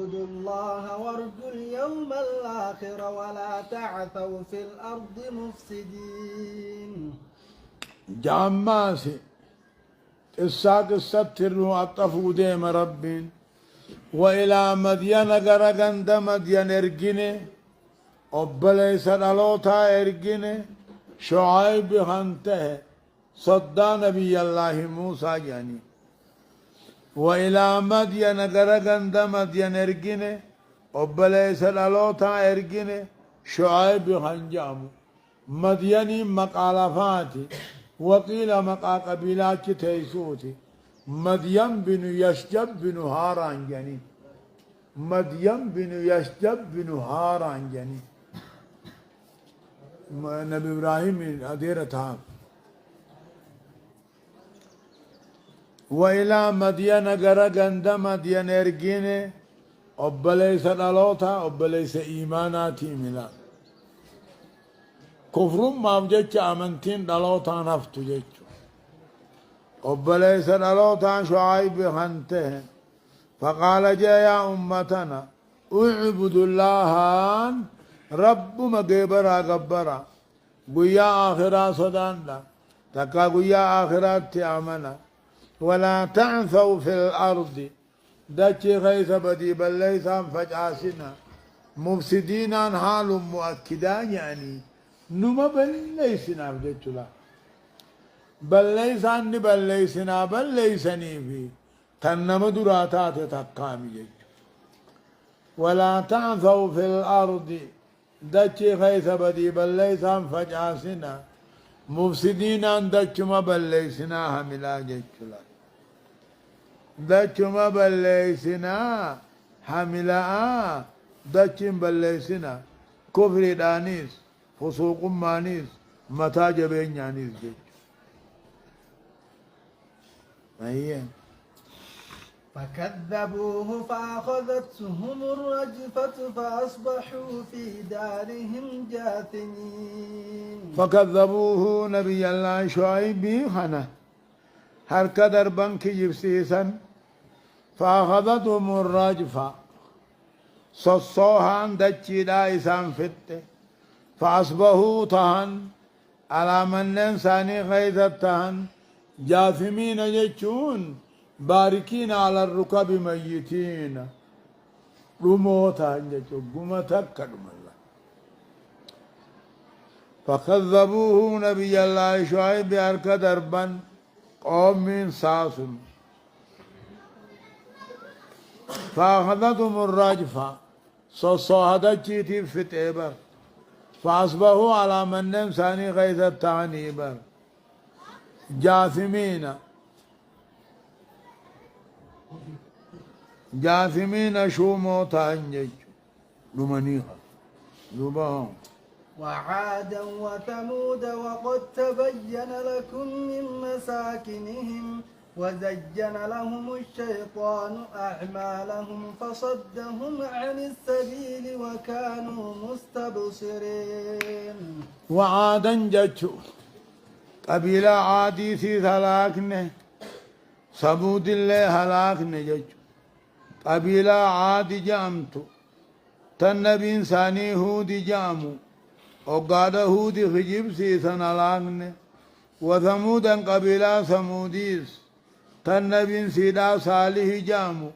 اعبدوا الله وارجوا اليوم الآخر ولا تعثوا في الأرض مفسدين. جاماسي قصة ترنو أطفو ديم ربين وإلى مدين غرغند مدين ارجني أبليس الألوتا ارجني شعيب خنته صدى نبي الله موسى يعني وإلى مدين غرغند مدين ارجني أبليس الألوتا ارجني شعيب خنجام مديني مقالفاتي وقيل مقا قبيلات تيسوتي مدين بن يشجب بن هاران يعني مدين بن يشجب بن هاران يعني نبي إبراهيم أديرتها وإلى مدين غرغند مدين ارجيني أبليس الألوتا أبليس إيماناتي ملا كفر ما بجتش أمنتين دلوتا نفتو جتشو أبليس الألوتا شعيب خنته فقال جاء يا أمتنا اعبدوا الله رب مقبرا قبرا قويا آخرا صداندا تكا قويا آخرات تعمنا ولا تعثوا في الأرض دتشي خيث بدي بل ليس فجاسنا مفسدين حال مؤكدا يعني نما بليسنا بجتلا بليساني بليسنا بليسني في تنما دراتات تقامي جت ولا تعثوا في الأرض دتشي خيث بدي بليسان فجاسنا مفسدين دتش ما بليسنا هملا جتلا دتش ما بليسنا هملا دتش بليسنا كفر دانيس فسوق مانيس متى جبين يانيس جيش هي فكذبوه فأخذتهم الرجفة فأصبحوا في دارهم جاثمين. فكذبوه نبي الله شعيب خنا هركا دربان كيبسيسا فأخذتهم الرجفة صصوها دجي دايسان فته فأصبحوا تهن على من إنساني غيظة تهن جاثمين جتشون باركين على الركب ميتين رموتا جتشون قمتك الله فكذبوه نبي الله شعيب بأرك دربا قوم ساس فأخذتهم الرجفة صصوها جيتي فتئبر فأصبحوا على من ثاني غيث التعنيبر جاثمين شو موتا انجج لمنيها زباهم. وعادا وثمود وقد تبين لكم من مساكنهم وزين لهم الشيطان أعمالهم فصدهم عن السبيل وكانوا مستبصرين. وعادا جتشو قبيلة عادي سي هلاكنه ثمود الله هلاكنه جتشو قبيلة عادي جامتو تنبي إنساني هودي جامو وقاد هودي خجيب سيسان هلاكنه وثمودا قبيلة ثموديس تنبي سيدا صالح جامو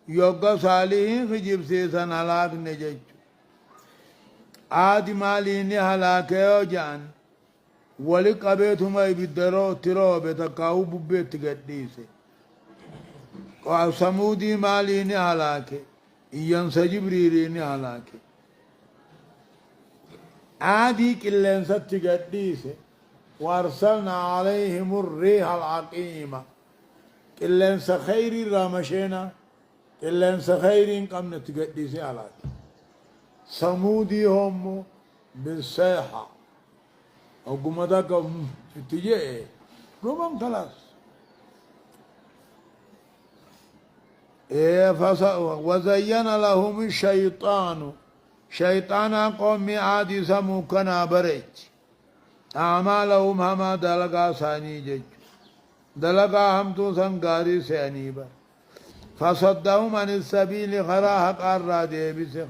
يوقع صالح خجيب سيسان هلاكنه جتشو عادي ماليني هلاكه جان ولي قبيتهما يبدرو ترو بتقاو ببيت قديسه وثمودي ماليني هلاكه ينسى جبريليني هلاكه عادي كلن ست قديسه وارسلنا عليهم الريح العقيمه كلن سخير رامشينا كلن سخير قمنا تقديسه هلاكه ثمودي هم بالسيحه أو قمدك تجي ربما خلاص وزين لهم الشيطان شيطان قوم عادي سمو كنا بريج أعمالهم هما دلقا ثاني جج دلقا هم تو سنگاري ساني بر فصدهم عن السبيل خراها قارا ديبسه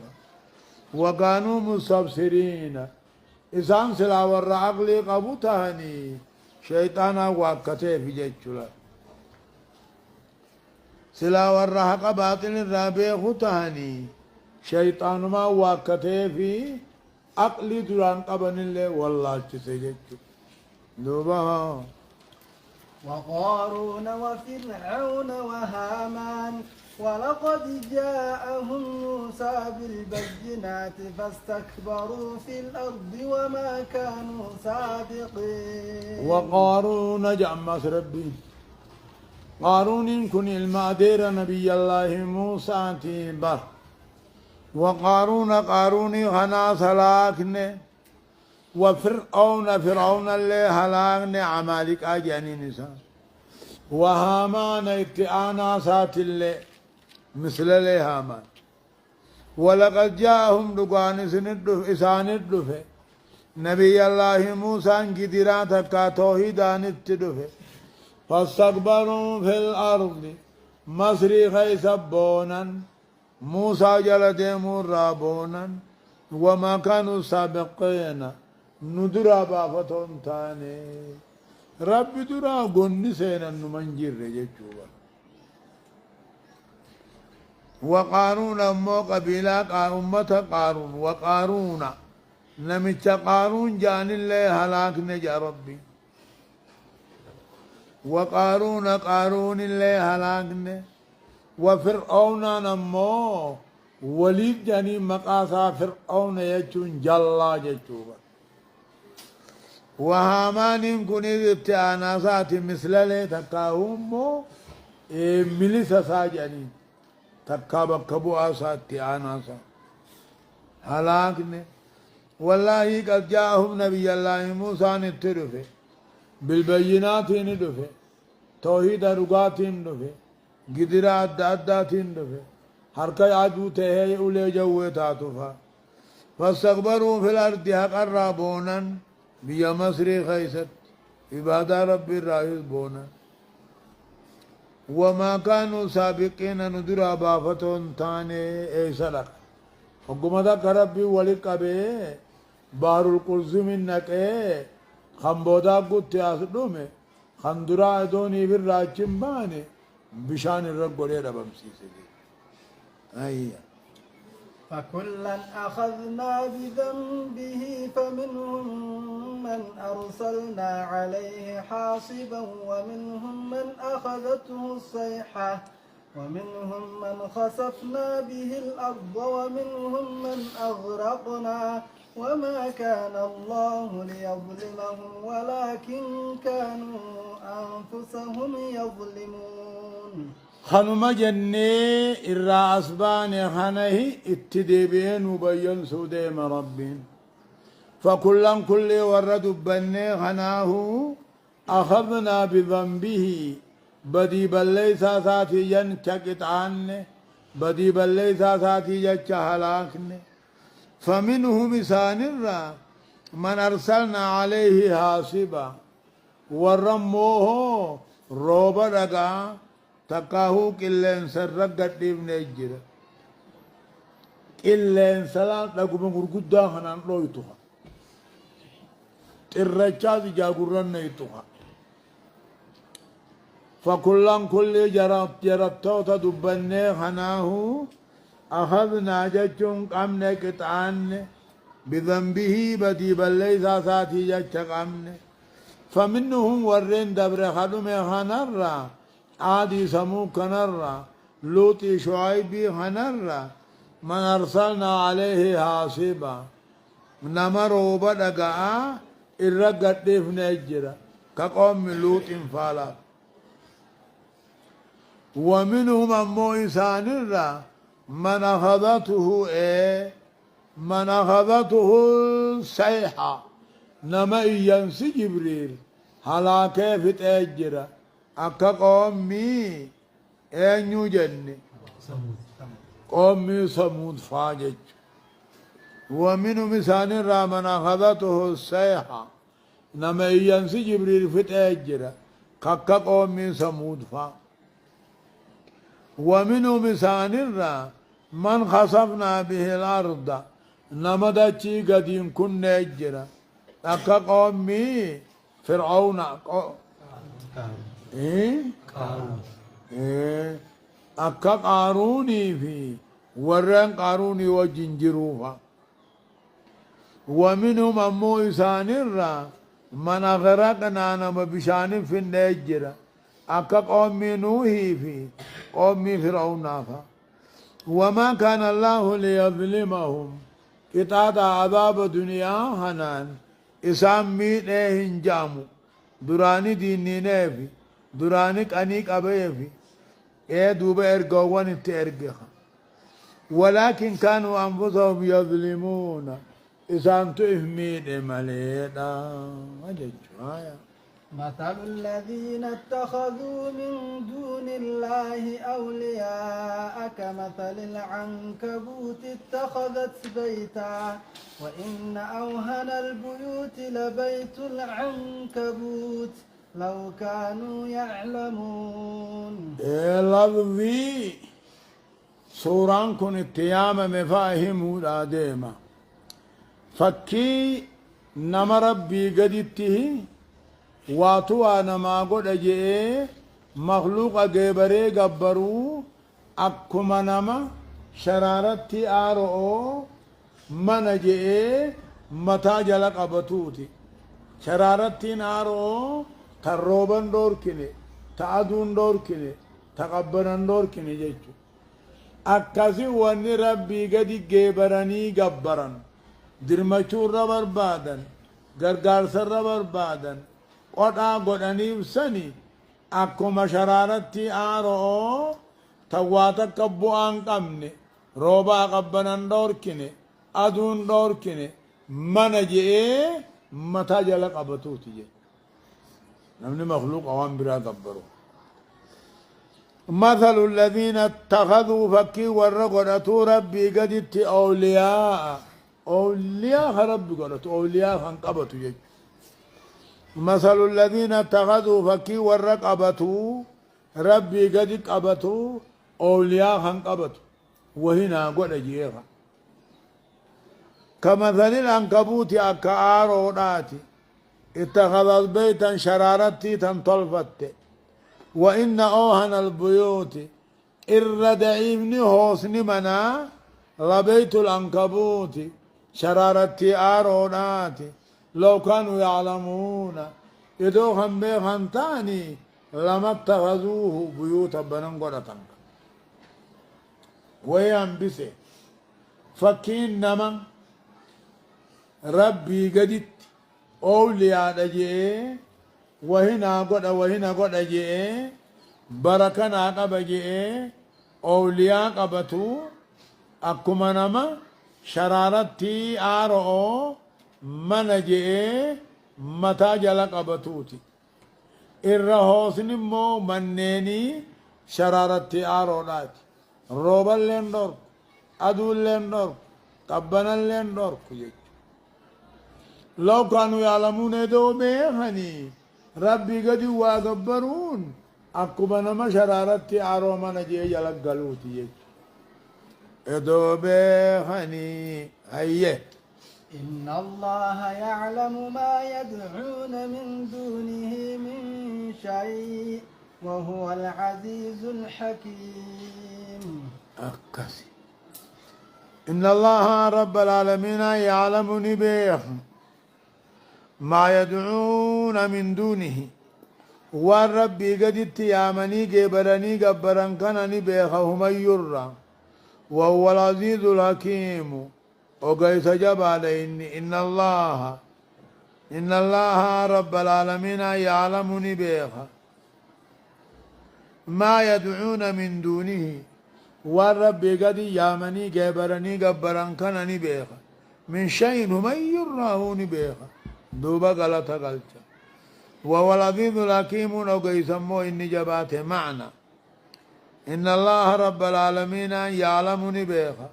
وكانوا مستبصرين إسان سلا ور عقلي قبوتهني شيطانا واكته في جيتشلا سلا ور حق باطل الرابع خطهني شيطان ما واكته في عقلي دران قبن الله والله تسجدت دوبها وقارون وفرعون وهامان ولقد جاءهم موسى بالبينات فاستكبروا في الأرض وما كانوا سابقين. وقارون جمع ربي قارون كن المادير نبي الله موسى تيبر وقارون غنا سلاكنه فرعون اللي هلاكنه عمالك اجاني نساء وهامان اتعانا سات اللي مثل لي هامان ولقد جاءهم دقان إسان الدفه نبي الله موسى قدرات كاتوهيدان التدفه فاستكبروا في الأرض مصري خيسبونا موسى جل ديمور رابونا وما كانوا سابقين ندرا بافتون تاني ربي درا قني سينا نمنجر جيشوبا وقارون أمو قبيلة أمة قارون وقارون نمت قارون جان الله هلاك نجا ربي وقارون اللي هلاكنه وفرعون نمو وليد جاني مقاسا فرعون يجون جلا جتوبا وهامان كني ابتعاناسات مثل لي تكاهمو ملسا ساجاني تكابا كبو آسات تعناسا هلاكنه والله قد جاءهم نبي الله موسى نترفه بالبينات ندفه توحيد رغات ندفه قدرات دادات ندفه حركة عدو تهي أولي جوه تاتفا فاستكبروا في الأرض قربونا بيا مصر خيست عبادة رب الرئيس بونا وما كانوا سابقين ندرا بافتون تاني ايسا لك حكومة كربي ولك به بحر القلزم النكي خمبودا قد أصدومه خندرا دوني في الراجم باني بشان الرقوري ربمسيسي أيه فكلا أخذنا بذنبه فمنهم من أرسلنا عليه حاصبا ومنهم من أخذته الصيحة ومنهم من خسفنا به الأرض ومنهم من أغرقنا وما كان الله ليظلمهم ولكن كانوا أنفسهم يظلمون. خنما جني الرأس باني خنه اتدبين وبين سوديم ربين فكلا كل ورد بني خناه أخذنا بذنبه بدي بليس ساتي ينككت عنه بدي بليس ساتي يجهلاكنه فمنهم سانرا من أرسلنا عليه حاصبا ورموه روبا رقا تقاهو كلين سرق ابن الجرة كلين سلام لكم غرغدا خنان رويتوها ترچاز جاغورن نيتوها فكلن كل جربتو تدبنه خناه أخذنا جتون قمنا قطعان بذنبه بدي بليس ساتي جت قمنا فمنهم ورين دبر خدم خنرا عادي سمو كنرا لوطي شعيبي خنرا من أرسلنا عليه حاصبا نمروا بدقا الرقت دفن الجرة كقوم لوط فالا ومنهم أمو إنسان من أخذته من أخذته الصيحة نما ينسي جبريل هلا كيف تأجر أكا قومي أنيو جنة قومي سمود فاجج ومنهم مثال من أخذته الصيحة نما ينسي جبريل في تأجر كاكا قومي سمود فاجج ومنهم سانرا من خسفنا به الأرض نمدتشي قديم كنا يجرا أكا قومي فرعون إيه؟ إيه؟ أكا قاروني في ورن قاروني وجنجروها ومنهم أمو إسانرا من أغرقنا نما بشان في النجرة أكا قومي نوحي في قومي فرعون وما كان الله ليظلمهم كتاتا عذاب دنيا هنان إسام ميت إيهن جامو دراني ديني نيفي دراني كأنيك أبيفي إيه دوبا إرقوان إرقها ولكن كانوا أنفسهم يظلمون إسام تفميد مليدا أجل مثل الذين اتخذوا من دون الله أولياء كمثل العنكبوت اتخذت بيتا وإن أوهن البيوت لبيت العنكبوت لو كانوا يعلمون. لفظي سوران كن اتيام مفاهم ديما فكي نما ربي قدته واتو انا ما قد اجئ مخلوق اقبري قبرو اكما نما شرارتي آرؤو من اجئ متا جلق ابتوتي شرارتي آرؤو تروبن دور كني تعدون دور كني تقبرن دور كني جيجو اكاسي واني ربي قد قبرني قبرن درمچور بربادن غرغار سر بربادن قطع قدنيف سني أكما شرارتي آرو تواتا قبو آنقمني روبا قبنان دوركني أدون دوركني من جئي متا جلق أبتوتي جي نمني مخلوق أوان برا قبرو مثل الذين اتخذوا فكي ورقدتو ربي قدت أولياء أولياء ربي قدت أولياء خنقبتو جي مثل الذين اتخذوا فكي ورقبتو ربي قد قبتو أولياء خنقبتو وهنا قد جيغا كمثل العنكبوت أكارو داتي اتخذت بيتا شرارتي تنطلفت وإن أوهن البيوت الردعيبني هوسني منا لبيت العنكبوت شرارتي آرو داتي لو كانوا يعلمون يدوهم بيخن تاني لما اتخذوه بيوتا بنان قرطان ويان بسي فكين نما ربي قدت أولياء دجي وهنا قد جي بركنا قب جي أولياء قبتو أكما نما شرارتي آرؤو من جئ متى جلق بتوتي الرهوسن مو منيني شرارتي آرونات روبا لندور أدول لندور قبنا لندور لو كانوا يعلمون دو بيخني ربي قد واقبرون أكبنا ما شرارتي آرو من جئ جلق قلوتي دو بيخني هيه إن الله يعلم ما يدعون من دونه من شيء وهو العزيز الحكيم. أكسي إن الله رب العالمين يعلم نبيه ما يدعون من دونه والرب قد اتيامني قبرني قبرن كان نبيه هم يرى وهو العزيز الحكيم وقيس جبال إن الله رب العالمين يعلم نبيها ما يدعون من دونه والرب قد يامني قبرني قبرن كان نبيها من شيء هم يراه نبيها دوبا غلطة غلطة وهو العزيز الحكيم وقيس مو إني جباته معنى إن الله رب العالمين يعلم نبيها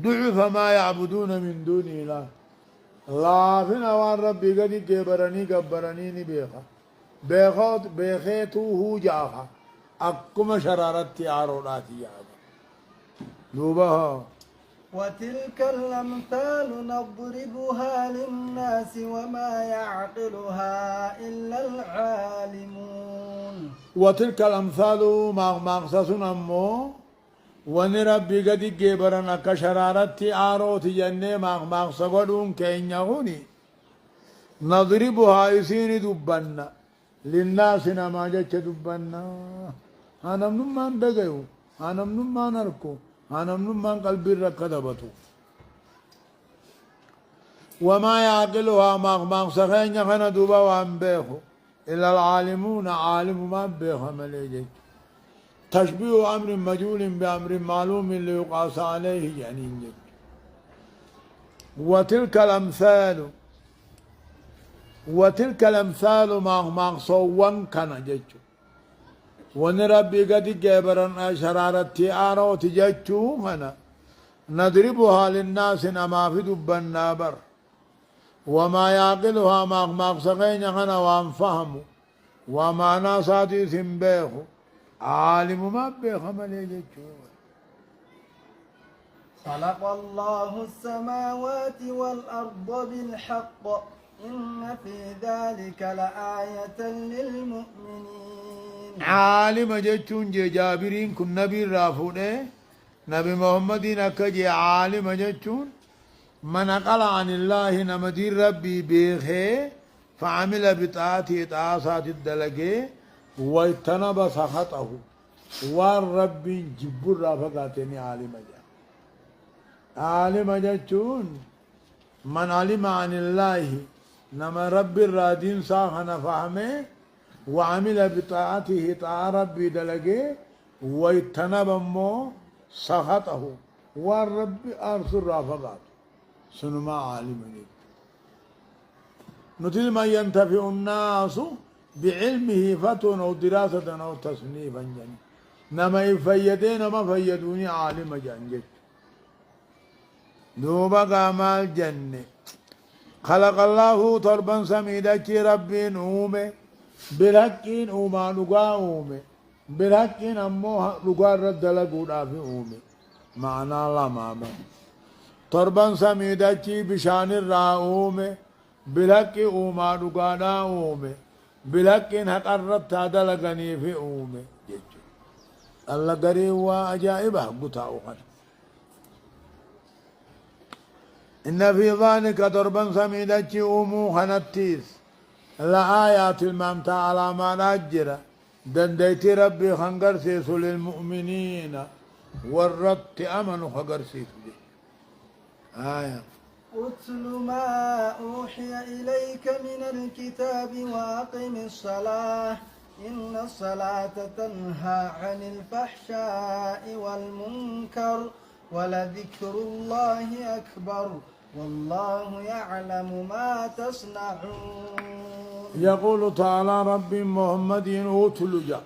ضعف ما يعبدون من دون الله لا فينا وان ربي قد قبرني نبيخا بيخيتو هو جاها أكما شرارت عاروناتي يا دوبها وتلك الأمثال نضربها للناس وما يعقلها إلا العالمون. وتلك الأمثال مقصص أمو ونربي قد جبرنا كشرارت عاروت جنة مقصقلون كين يغني نضربها يسين دبنا للناس نما جت دبنا أنا من ما ندقيو أنا من ما نركو أنا من ما قلبي ركضبتو وما يعقلها مقصقين يخنا دوبا وانبيخو إلا العالمون عالم ما بيخ مليجي تشبيه أمر مجهول بأمر معلوم ليقاس عليه يعني وتلك الأمثال ما صوّن كان جيتشو ونربي قد جبرنا شرارة آروت جيتشو هنا نضربها للناس نما في دب النابر وما يعقلها ما صغين هنا وانفهموا وما ناساتي سنبيخو عالم ما بيخ مليجيتشو. خلق الله السماوات والأرض بالحق إن في ذلك لآية للمؤمنين. عالم جتشون جابرين كن نبي رافونه نبي محمد أكجي عالم جتشون من قال عن الله نمدي ربي بيخي فعمل بطاعته طاعات الدلقي واجتنب سخطه والرب جبر رافقاتني عالم جا عالم جتشون من علم عن الله نما رب الرادين ساخنا فهمه وعمل بطاعته طاعة ربي دلقي واجتنب مو سخطه والرب أرسل رافقاته سنما عالم جدا نتيل ما ينتفع الناس بعلمه فتون أو دراسة أو تصنيفا جن نما يفيدين ما فيدوني عالم جنجت دوبا قامال جنة خلق الله تربا سميدك ربي نومه بالحقين أوما لقا أومه بالحقين أمو لقا رد لقودا في أومه معنى الله ماما تربا سميدك بشان الرأومه بالحق أوما لقانا أومه بالحقين حق الرد تادلقني في أومه الله قريب وأجائبه قطعه إن في ذلك ضربا سميدك أمو خنتيس لآيات الممتع على ما نجر دنديت ربي خنقر سيسو للمؤمنين والرد أمنوا خنقر سيسو آية اتل ما أوحي إليك من الكتاب وأقم الصلاة إن الصلاة تنهى عن الفحشاء والمنكر ولذكر الله أكبر والله يعلم ما تصنعون. يقول تعالى رب محمد أتل جا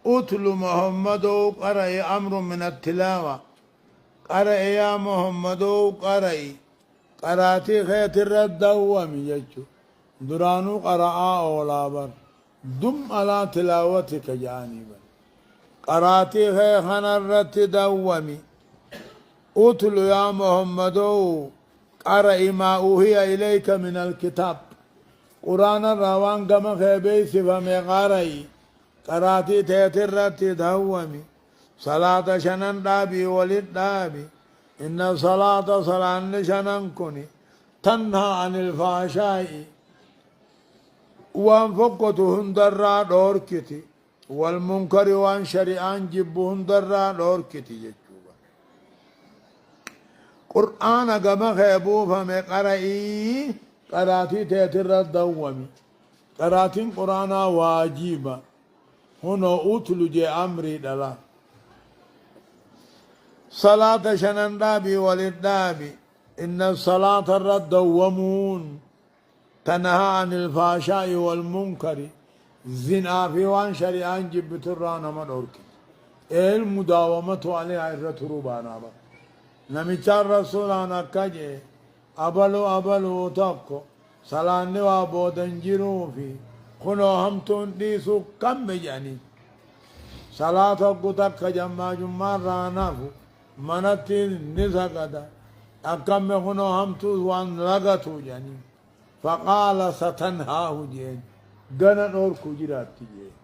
أتل محمد قرأ أمر من التلاوة قرأ يا محمد قرأ قرأتي خيت الرد وميجو درانو قرأ أولا بر دم على تلاوتك جانبا قرأتي خيخنا الرد دومي أتل يا محمد قرأ ما أوحي إليك من الكتاب قرآن الروان كما خيبي سفم قرأ قرأتي تيترت دومي صلاة شنن دابي ولد دابي إن صلاة صلاة شنن كني تنهى عن الفحشاء وان فقته هندرا دوركتي والمنكر وان شريعان جبه هندرا دوركتي جتشوبا قرآن كما خيبو فمي قرأي قراتي تيتر الدوامي قراتين قرآن واجبا هنا أتلو جي أمري دلا صلاة شنن دابي وللدابي إن الصلاة الردومون تنهى عن الفحشاء والمنكر زنا في وان شريعان جبت الرانا مدورك المداومة عليها الرتروبانا نميشار رسول أنا كجي أبلو تاكو سلاني وابودن جيرو في خنو هم تنديسو كم يعني صلاة قطك جمع جمع رانافو منتي نزقدا أكم يخنو همتو وان لغتو يعني فقال ستنهاه جين غنا نور كجرات جين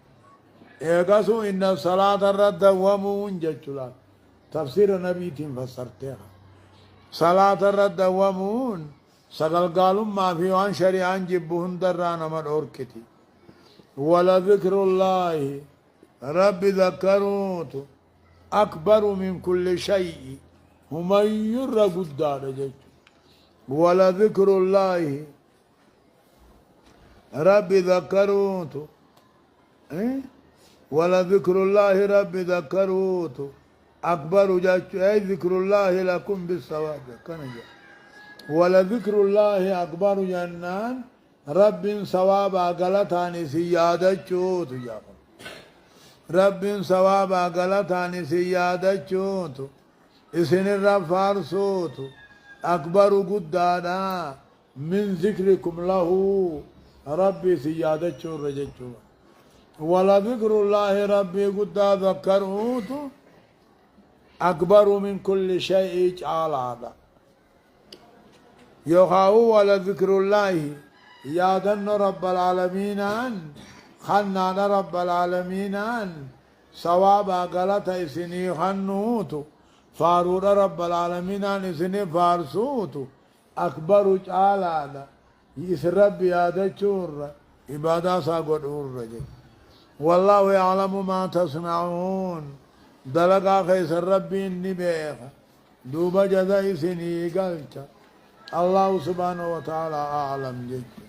ايغاسو ان الصلاة الرد ومون جچلا تفسير نبي تيم فسرتها صلاة الرد ومون سقل قالوا ما في وان شريعان جبهن درانا من أوركتي ولا ذكر الله رب ذكروت أكبر من كل شيء هم يرى قدار جج ولا ذكر الله رب ذكروت إيه؟ ولا ذكر الله رب ذكروت أكبر جج أي ذكر الله لكم بالصواب كان جاء ولا ذكر الله أكبر جنان رب ثواب غلطاني سيادة چوت جاء رب ثواب غلطاني سيادة چوت اسن الرفار صوت أكبر قدانا من ذكركم له ربي سيادة چور رجچو ولا ذكر الله ربي قد ذكروت أكبر من كل شيء على هذا يخاو ولا ذكر الله يادن رب العالمين أن خنان رب العالمين أن ثواب غلط اسني خنوت فارور رب العالمين أن اسني فارسوت أكبر على هذا يسرب يادا چور عبادة ساقود رجل والله يعلم ما تصنعون دلقا خيس ربي النبيخ دوب جزاء سني قلت الله سبحانه وتعالى أعلم جد